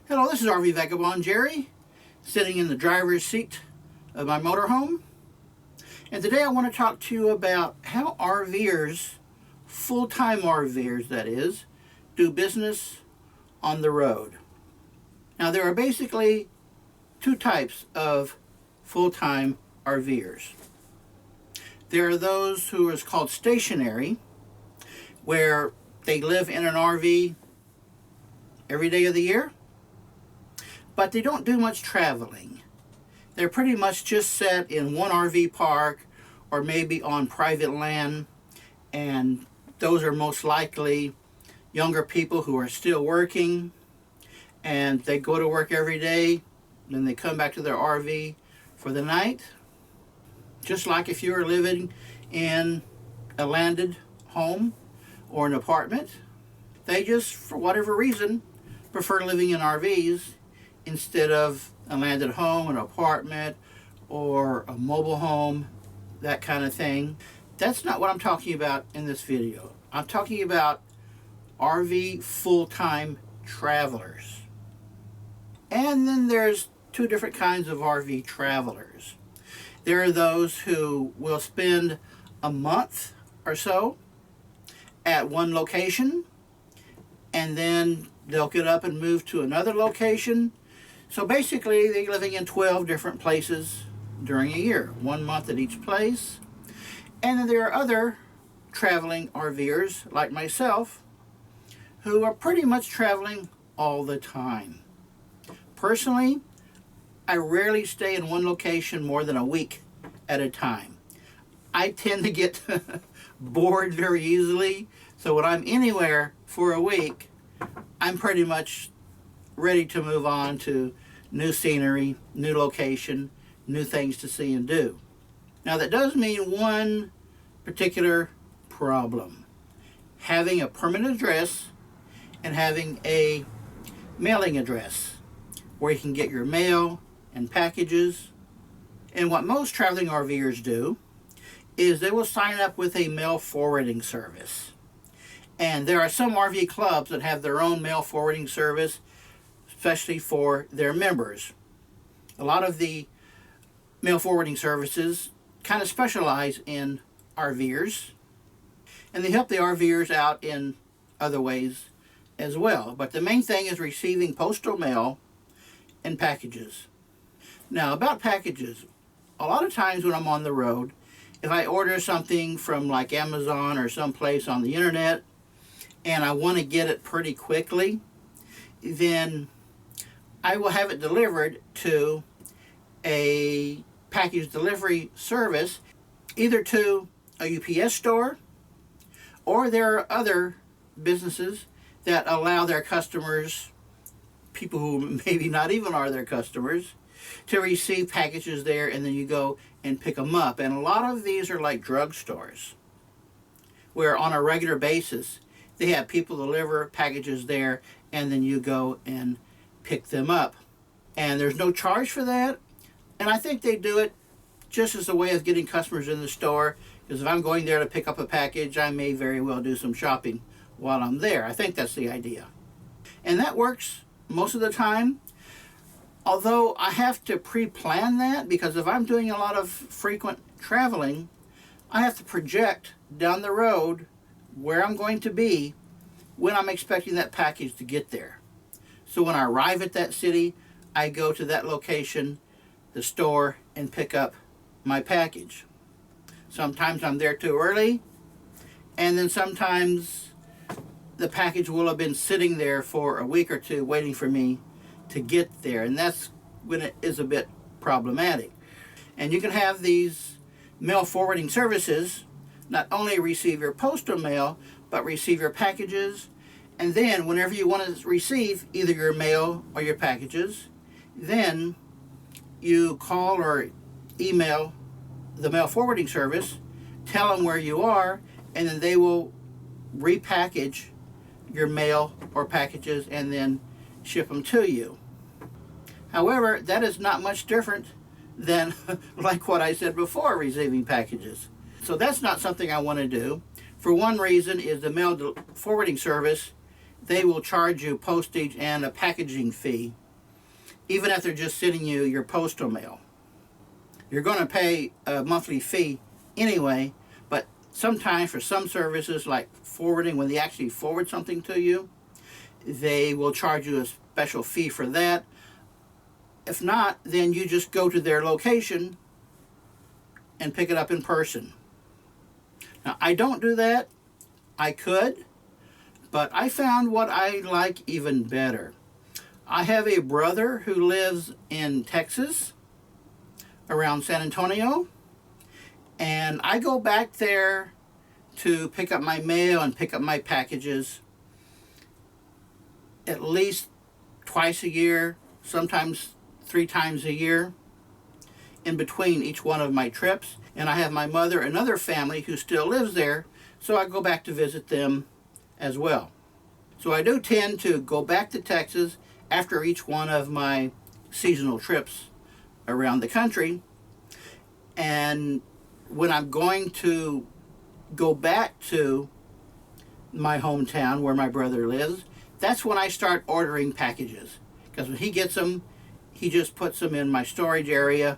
Hello, this is RV Vagabond Jerry, sitting in the driver's seat of my motorhome. And today I want to talk to you about how RVers, full-time RVers that is, do business on the road. Now there are basically two types of full-time RVers. There are those who is called stationary, where they live in an RV every day of the year, but they don't do much traveling. They're pretty much just set in one RV park or maybe on private land, and those are most likely younger people who are still working, and they go to work every day, then they come back to their RV for the night. Just like if you were living in a landed home or an apartment, they just, for whatever reason, prefer living in RVs instead of a landed home, an apartment, or a mobile home, that kind of thing. That's not what I'm talking about in this video. I'm talking about RV full-time travelers. And then there's two different kinds of RV travelers. There are those who will spend a month or so at one location, and then they'll get up and move to another location. So basically, they're living in 12 different places during a year, 1 month at each place. And then there are other traveling RVers, like myself, who are pretty much traveling all the time. Personally, I rarely stay in one location more than a week at a time. I tend to get bored very easily, so when I'm anywhere for a week, I'm pretty much ready to move on to new scenery, new location, new things to see and do. Now that does mean one particular problem: having a permanent address and having a mailing address where you can get your mail and packages. And what most traveling RVers do is they will sign up with a mail forwarding service. And there are some RV clubs that have their own mail forwarding service, especially for their members. A lot of the mail forwarding services kind of specialize in RVers, and they help the RVers out in other ways as well. But the main thing is receiving postal mail and packages. Now, about packages, a lot of times when I'm on the road, if I order something from like Amazon or someplace on the internet and I want to get it pretty quickly, then I will have it delivered to a package delivery service, either to a UPS store, or there are other businesses that allow their customers, people who maybe not even are their customers, to receive packages there, and then you go and pick them up. And a lot of these are like drugstores, where on a regular basis they have people deliver packages there, and then you go and pick them up. And there's no charge for that. And I think they do it just as a way of getting customers in the store, because if I'm going there to pick up a package, I may very well do some shopping while I'm there. I think that's the idea. And that works most of the time. Although I have to pre-plan that, because if I'm doing a lot of frequent traveling, I have to project down the road where I'm going to be when I'm expecting that package to get there. So when I arrive at that city, I go to that location, the store, and pick up my package. Sometimes I'm there too early, and then sometimes the package will have been sitting there for a week or two waiting for me to get there, and that's when it is a bit problematic. And you can have these mail forwarding services not only receive your postal mail, but receive your packages, and then whenever you want to receive either your mail or your packages, then you call or email the mail forwarding service, tell them where you are, and then they will repackage your mail or packages and then ship them to you. However, that is not much different than like what I said before, receiving packages. So that's not something I want to do. For one reason is the mail forwarding service they will charge you postage and a packaging fee, even if they're just sending you your postal mail. You're going to pay a monthly fee anyway, but sometimes for some services like forwarding, when they actually forward something to you, they will charge you a special fee for that. If not, then you just go to their location and pick it up in person. Now, I don't do that. I could, but I found what I like even better. I have a brother who lives in Texas, around San Antonio, and I go back there to pick up my mail and pick up my packages at least twice a year, sometimes 3 times a year, in between each one of my trips. And I have my mother and other family who still lives there, so I go back to visit them as well. So I do tend to go back to Texas after each one of my seasonal trips around the country. And when I'm going to go back to my hometown where my brother lives, that's when I start ordering packages. Because when he gets them, he just puts them in my storage area,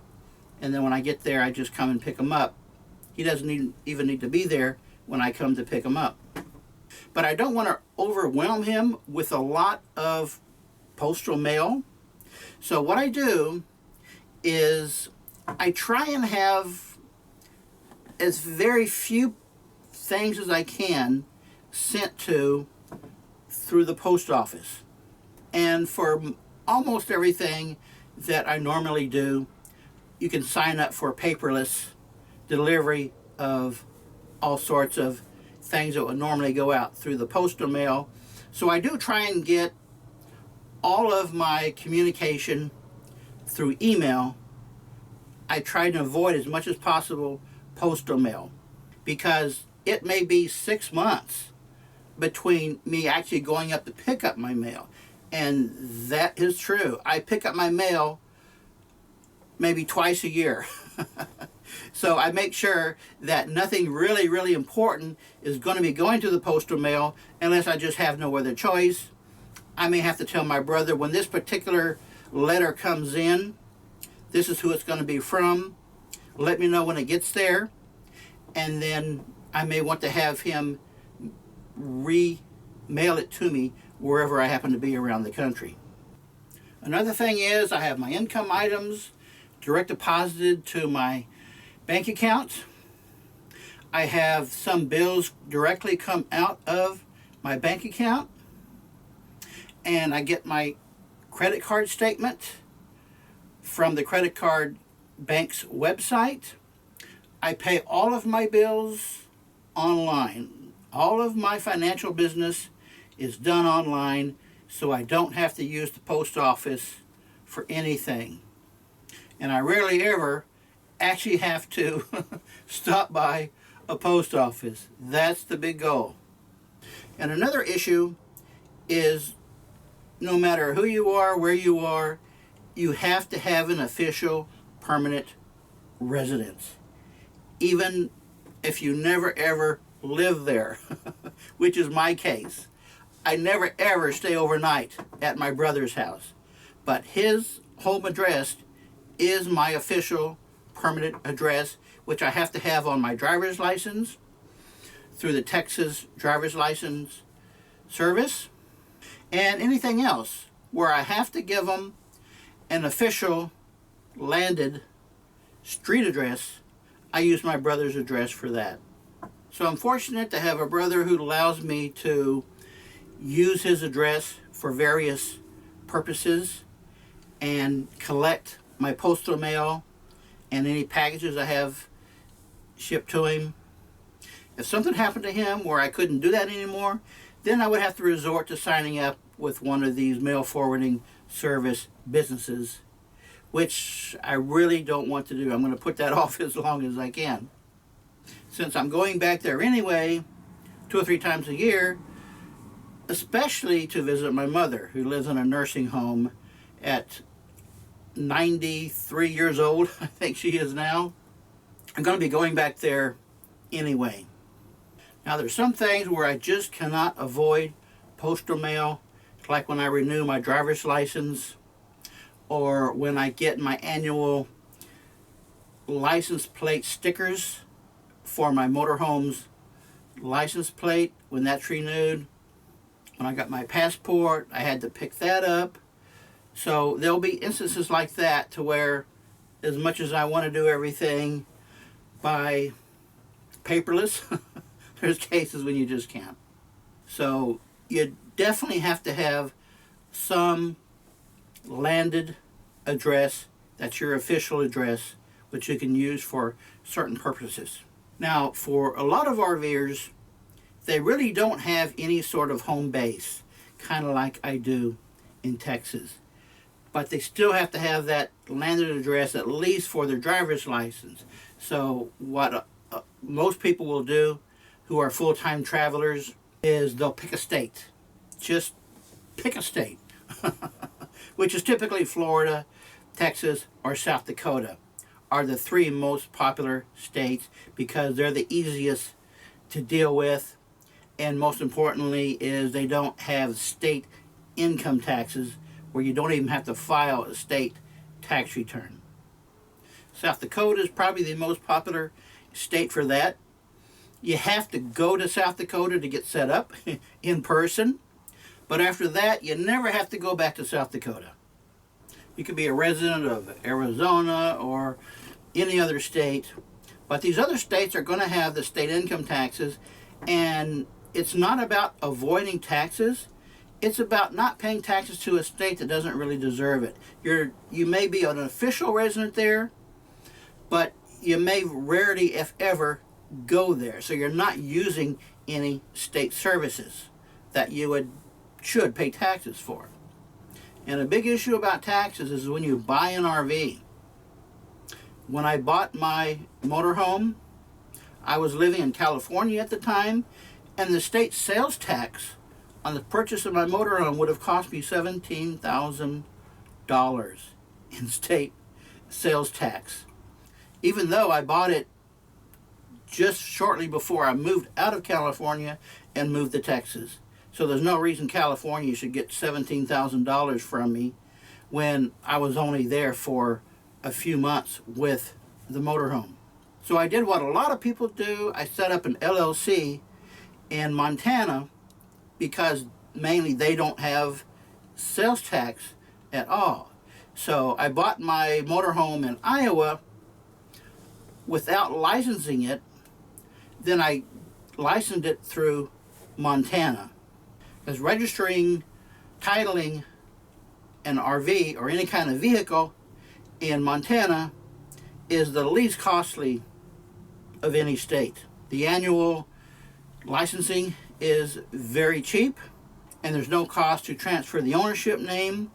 and then when I get there, I just come and pick them up. He doesn't even need to be there when I come to pick them up. But I don't want to overwhelm him with a lot of postal mail. So what I do is I try and have as very few things as I can sent to through the post office. And for almost everything that I normally do, you can sign up for paperless delivery of all sorts of things that would normally go out through the postal mail. So I do try and get all of my communication through email. I try to avoid as much as possible postal mail, because it may be 6 months between me actually going up to pick up my mail. And that is true. I pick up my mail maybe twice a year. So I make sure that nothing really, really important is going to be going to the postal mail unless I just have no other choice. I may have to tell my brother, when this particular letter comes in, this is who it's going to be from. Let me know when it gets there. And then I may want to have him re-mail it to me wherever I happen to be around the country. Another thing is I have my income items direct deposited to my bank account. I have some bills directly come out of my bank account. And I get my credit card statement from the credit card bank's website. I pay all of my bills online. All of my financial business is done online, so I don't have to use the post office for anything. And I rarely ever actually have to stop by a post office. That's the big goal. And another issue is, no matter who you are, where you are, you have to have an official permanent residence. Even if you never ever live there, which is my case. I never ever stay overnight at my brother's house. But his home address is my official permanent address, which I have to have on my driver's license through the Texas driver's license service, and anything else where I have to give them an official landed street address. I use my brother's address for that. So I'm fortunate to have a brother who allows me to use his address for various purposes and collect my postal mail and any packages I have shipped to him. If something happened to him where I couldn't do that anymore, then I would have to resort to signing up with one of these mail forwarding service businesses, which I really don't want to do. I'm going to put that off as long as I can. Since I'm going back there anyway, 2 or 3 times a year, especially to visit my mother, who lives in a nursing home at 93 years old, I think she is now. I'm going to be going back there anyway. Now, there's some things where I just cannot avoid postal mail, like when I renew my driver's license, or when I get my annual license plate stickers for my motorhome's license plate, when that's renewed. When I got my passport, I had to pick that up. So there'll be instances like that to where, as much as I want to do everything by paperless, there's cases when you just can't. So you definitely have to have some landed address that's your official address, which you can use for certain purposes. Now, for a lot of RVers, they really don't have any sort of home base, kind of like I do in Texas. But they still have to have that landed address, at least for their driver's license. So what most people will do who are full-time travelers is they'll pick a state. Just pick a state, which is typically Florida, Texas, or South Dakota are the three most popular states because they're the easiest to deal with, and most importantly is they don't have state income taxes where you don't even have to file a state tax return. South Dakota is probably the most popular state for that. You have to go to South Dakota to get set up in person, but after that you never have to go back to South Dakota. You could be a resident of Arizona or any other state, but these other states are going to have the state income taxes, and it's not about avoiding taxes. It's about not paying taxes to a state that doesn't really deserve it. You may be an official resident there, but you may rarely, if ever, go there. So you're not using any state services that you should pay taxes for. And a big issue about taxes is when you buy an RV. When I bought my motorhome, I was living in California at the time, and the state sales tax on the purchase of my motorhome would have cost me $17,000 in state sales tax. Even though I bought it just shortly before I moved out of California and moved to Texas. So there's no reason California should get $17,000 from me when I was only there for a few months with the motorhome. So I did what a lot of people do. I set up an LLC in Montana because mainly they don't have sales tax at all. So I bought my motorhome in Iowa without licensing it. Then I licensed it through Montana. Because registering, titling an RV or any kind of vehicle in Montana is the least costly of any state. The annual licensing is very cheap, and there's no cost to transfer the ownership name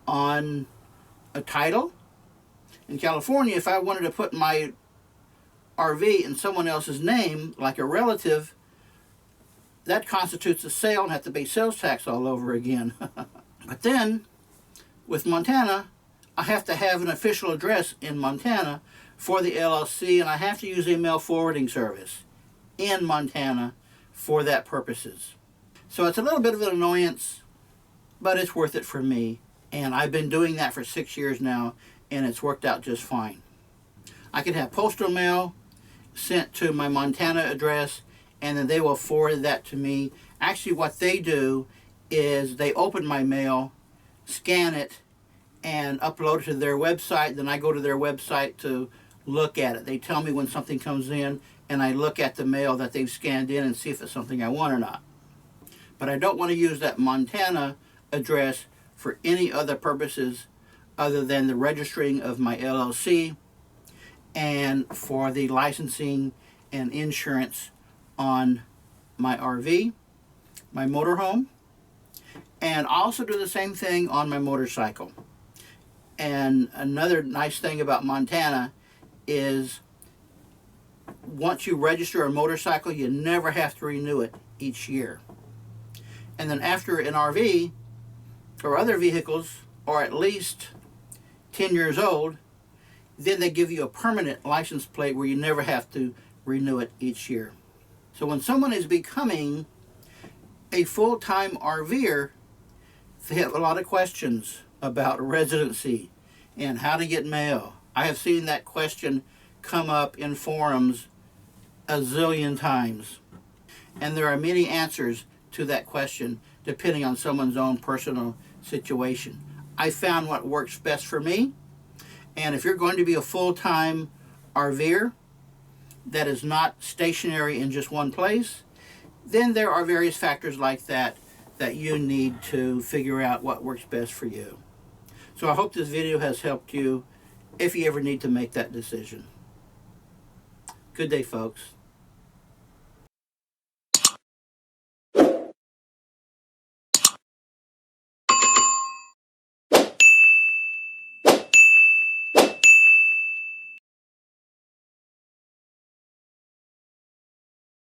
on a title. In California, if I wanted to put my RV in someone else's name, like a relative, that constitutes a sale and have to pay sales tax all over again. But then, with Montana, I have to have an official address in Montana for the LLC, and I have to use a mail forwarding service in Montana for that purposes. So it's a little bit of an annoyance, but it's worth it for me. And I've been doing that for 6 years now, and it's worked out just fine. I can have postal mail sent to my Montana address, and then they will forward that to me. Actually, what they do is they open my mail, scan it, and upload it to their website. Then I go to their website to look at it. They tell me when something comes in, and I look at the mail that they've scanned in and see if it's something I want or not. But I don't want to use that Montana address for any other purposes other than the registering of my LLC and for the licensing and insurance on my RV, my motorhome, and also do the same thing on my motorcycle. And another nice thing about Montana is once you register a motorcycle, you never have to renew it each year. And then after an RV or other vehicles are at least 10 years old, then they give you a permanent license plate where you never have to renew it each year. So when someone is becoming a full-time RVer, they have a lot of questions about residency and how to get mail. I have seen that question come up in forums a zillion times. And there are many answers to that question depending on someone's own personal situation. I found what works best for me. And if you're going to be a full-time RVer that is not stationary in just one place, then there are various factors like that that you need to figure out what works best for you. So I hope this video has helped you if you ever need to make that decision. Good day, folks.